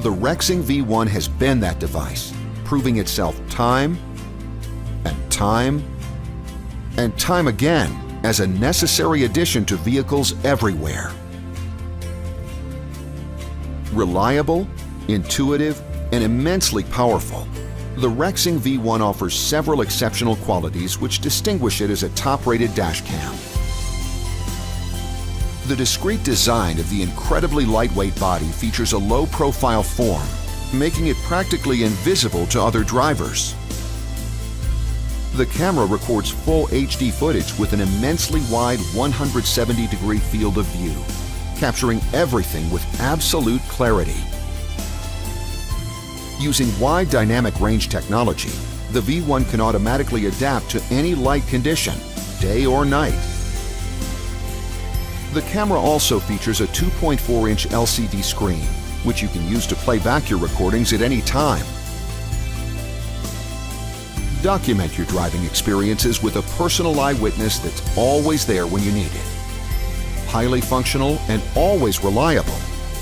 The Rexing V1 has been that device, proving itself time and time and time again as a necessary addition to vehicles everywhere. Reliable, intuitive, and immensely powerful, the Rexing V1 offers several exceptional qualities which distinguish it as a top-rated dashcam. The discreet design of the incredibly lightweight body features a low-profile form, making it practically invisible to other drivers. The camera records full HD footage with an immensely wide 170-degree field of view, capturing everything with absolute clarity. Using wide dynamic range technology, the V1 can automatically adapt to any light condition, day or night. The camera also features a 2.4-inch LCD screen, which you can use to play back your recordings at any time. Document your driving experiences with a personal eyewitness that's always there when you need it. Highly functional and always reliable,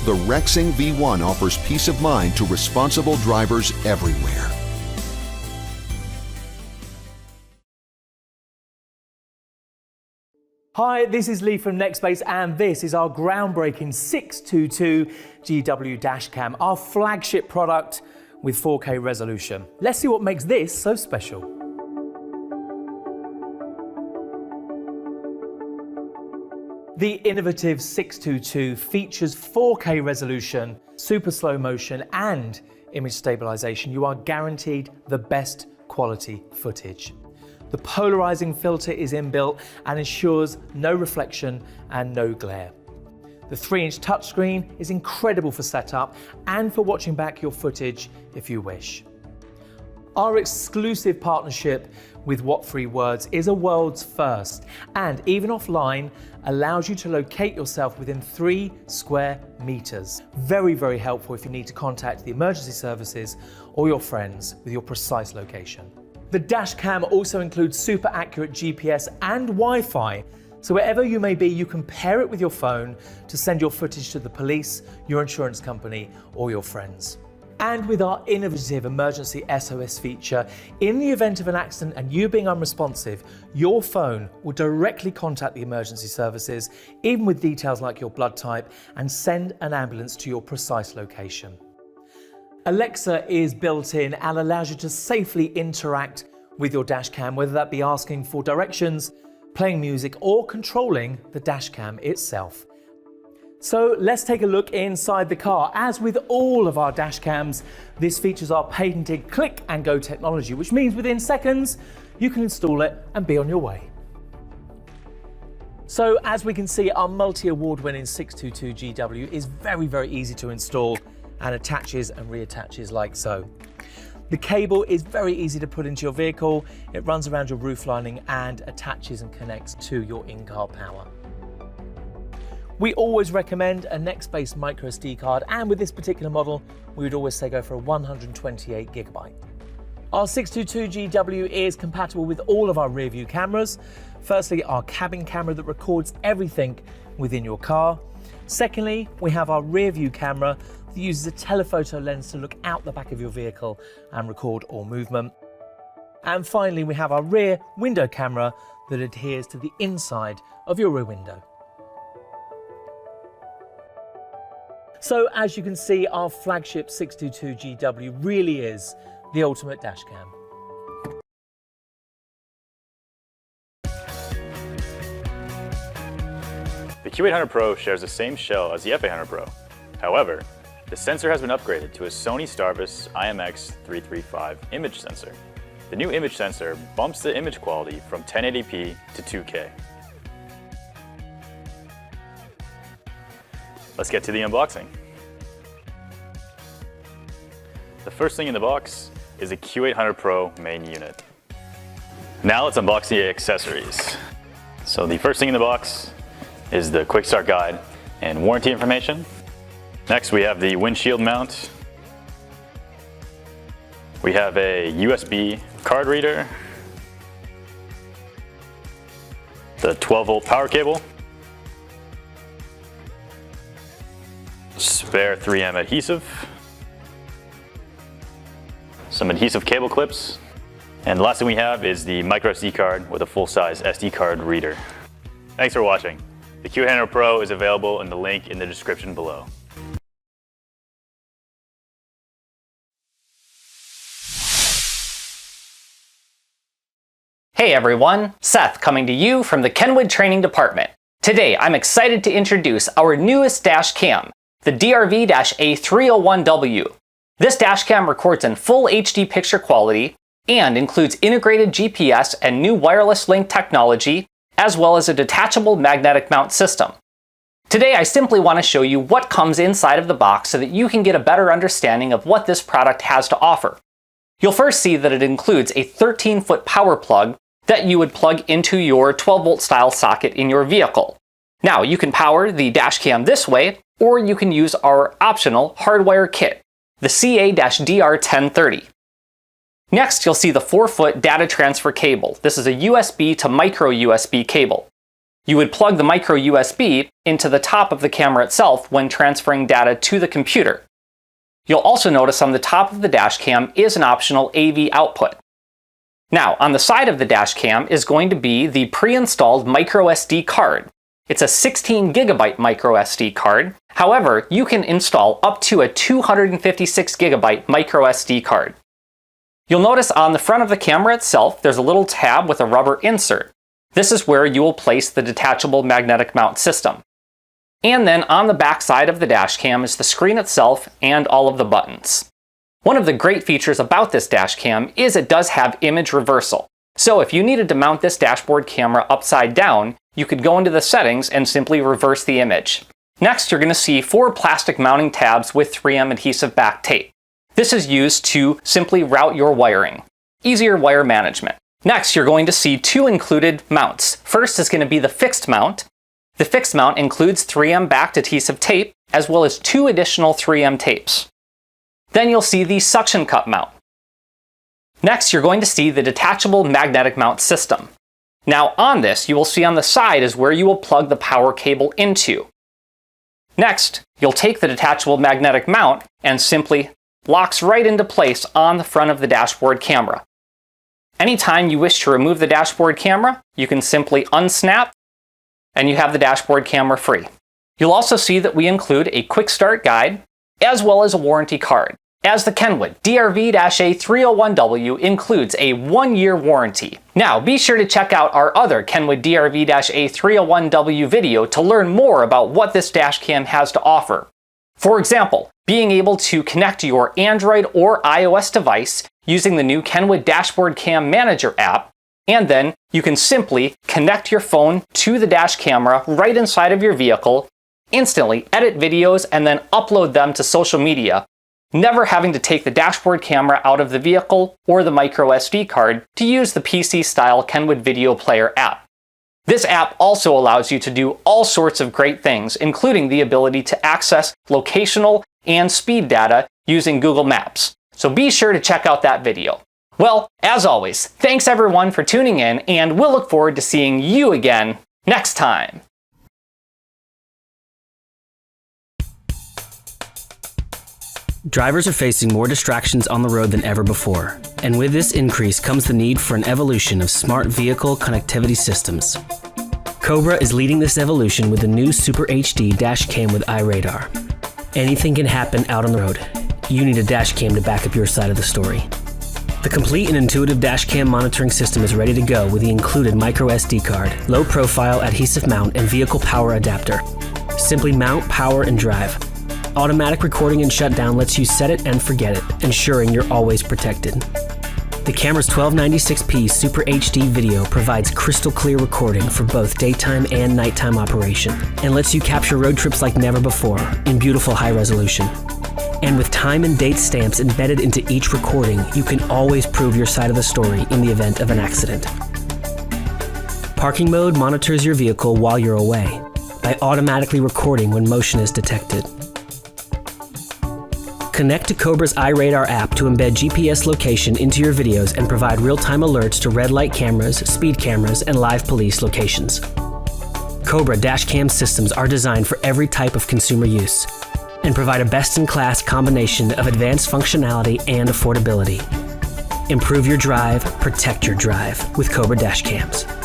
the Rexing V1 offers peace of mind to responsible drivers everywhere. Hi, this is Lee from Nextbase, and this is our groundbreaking 622 GW dashcam, our flagship product with 4K resolution. Let's see what makes this so special. The innovative 622 features 4K resolution, super slow motion, and image stabilization. You are guaranteed the best quality footage. The polarizing filter is inbuilt and ensures no reflection and no glare. The 3-inch touchscreen is incredible for setup and for watching back your footage if you wish. Our exclusive partnership with What Three Words is a world's first, and even offline allows you to locate yourself within 3 square meters. Very, very helpful if you need to contact the emergency services or your friends with your precise location. The dashcam also includes super accurate GPS and Wi-Fi, so wherever you may be, you can pair it with your phone to send your footage to the police, your insurance company, or your friends. And with our innovative emergency SOS feature, in the event of an accident and you being unresponsive, your phone will directly contact the emergency services, even with details like your blood type, and send an ambulance to your precise location. Alexa is built in and allows you to safely interact with your dashcam, whether that be asking for directions, playing music, or controlling the dashcam itself. So let's take a look inside the car. As with all of our dashcams, this features our patented click and go technology, which means within seconds, you can install it and be on your way. So as we can see, our multi-award winning 622 GW is very, very easy to install and attaches and reattaches like so. The cable is very easy to put into your vehicle. It runs around your roof lining and attaches and connects to your in-car power. We always recommend a Nextbase micro SD card, and with this particular model, we would always say go for a 128 gigabyte. Our 622 GW is compatible with all of our rear view cameras. Firstly, our cabin camera that records everything within your car. Secondly, we have our rear view camera that uses a telephoto lens to look out the back of your vehicle and record all movement. And finally, we have our rear window camera that adheres to the inside of your rear window. So as you can see, our flagship 622 GW really is the ultimate dashcam. The Q800 Pro shares the same shell as the F800 Pro. However, the sensor has been upgraded to a Sony Starvis IMX335 image sensor. The new image sensor bumps the image quality from 1080p to 2K. Let's get to the unboxing. The first thing in the box is a Q800 Pro main unit. Now let's unbox the accessories. So the first thing in the box is the quick start guide and warranty information. Next we have the windshield mount. We have a USB card reader, the 12-volt power cable, spare 3M adhesive, some adhesive cable clips, and the last thing we have is the micro SD card with a full-size SD card reader. Thanks for watching. The Q800 Pro is available in the link in the description below. Hey everyone, Seth coming to you from the Kenwood Training Department. Today I'm excited to introduce our newest dash cam, the DRV-A301W. This dash cam records in full HD picture quality and includes integrated GPS and new wireless link technology, as well as a detachable magnetic mount system. Today I simply want to show you what comes inside of the box so that you can get a better understanding of what this product has to offer. You'll first see that it includes a 13-foot power plug that you would plug into your 12-volt style socket in your vehicle. Now, you can power the dash cam this way, or you can use our optional hardwire kit, the CA-DR1030. Next, you'll see the 4-foot data transfer cable. This is a USB to micro USB cable. You would plug the micro USB into the top of the camera itself when transferring data to the computer. You'll also notice on the top of the dash cam is an optional AV output. Now, on the side of the dash cam is going to be the pre-installed micro SD card. It's a 16 gigabyte micro SD card. However, you can install up to a 256 gigabyte micro SD card. You'll notice on the front of the camera itself, there's a little tab with a rubber insert. This is where you will place the detachable magnetic mount system. And then on the back side of the dash cam is the screen itself and all of the buttons. One of the great features about this dash cam is it does have image reversal. So if you needed to mount this dashboard camera upside down, you could go into the settings and simply reverse the image. Next, you're going to see 4 plastic mounting tabs with 3M adhesive back tape. This is used to simply route your wiring. Easier wire management. Next, you're going to see 2 included mounts. First is going to be the fixed mount. The fixed mount includes 3M backed adhesive tape, as well as 2 additional 3M tapes. Then you'll see the suction cup mount. Next, you're going to see the detachable magnetic mount system. Now on this, you will see on the side is where you will plug the power cable into. Next, you'll take the detachable magnetic mount and simply locks right into place on the front of the dashboard camera. Anytime you wish to remove the dashboard camera, you can simply unsnap and you have the dashboard camera free. You'll also see that we include a quick start guide as well as a warranty card, as the Kenwood DRV-A301W includes a 1-year warranty. Now, be sure to check out our other Kenwood DRV-A301W video to learn more about what this dash cam has to offer. For example, being able to connect your Android or iOS device using the new Kenwood Dashboard Cam Manager app, and then you can simply connect your phone to the dash camera right inside of your vehicle, instantly edit videos, and then upload them to social media, never having to take the dashboard camera out of the vehicle or the micro SD card to use the PC-style Kenwood Video Player app. This app also allows you to do all sorts of great things, including the ability to access locational and speed data using Google Maps. So be sure to check out that video. Well, as always, thanks everyone for tuning in, and we'll look forward to seeing you again next time. Drivers are facing more distractions on the road than ever before, and with this increase comes the need for an evolution of smart vehicle connectivity systems. Cobra is leading this evolution with the new Super HD dash cam with iRadar. Anything can happen out on the road. You need a dash cam to back up your side of the story. The complete and intuitive dash cam monitoring system is ready to go with the included micro SD card, low profile adhesive mount, and vehicle power adapter. Simply mount, power, and drive. Automatic recording and shutdown lets you set it and forget it, ensuring you're always protected. The camera's 1296p Super HD video provides crystal clear recording for both daytime and nighttime operation, and lets you capture road trips like never before in beautiful high resolution. And with time and date stamps embedded into each recording, you can always prove your side of the story in the event of an accident. Parking mode monitors your vehicle while you're away by automatically recording when motion is detected. Connect to Cobra's iRadar app to embed GPS location into your videos and provide real-time alerts to red light cameras, speed cameras, and live police locations. Cobra dash cam systems are designed for every type of consumer use and provide a best-in-class combination of advanced functionality and affordability. Improve your drive, protect your drive with Cobra dash cams.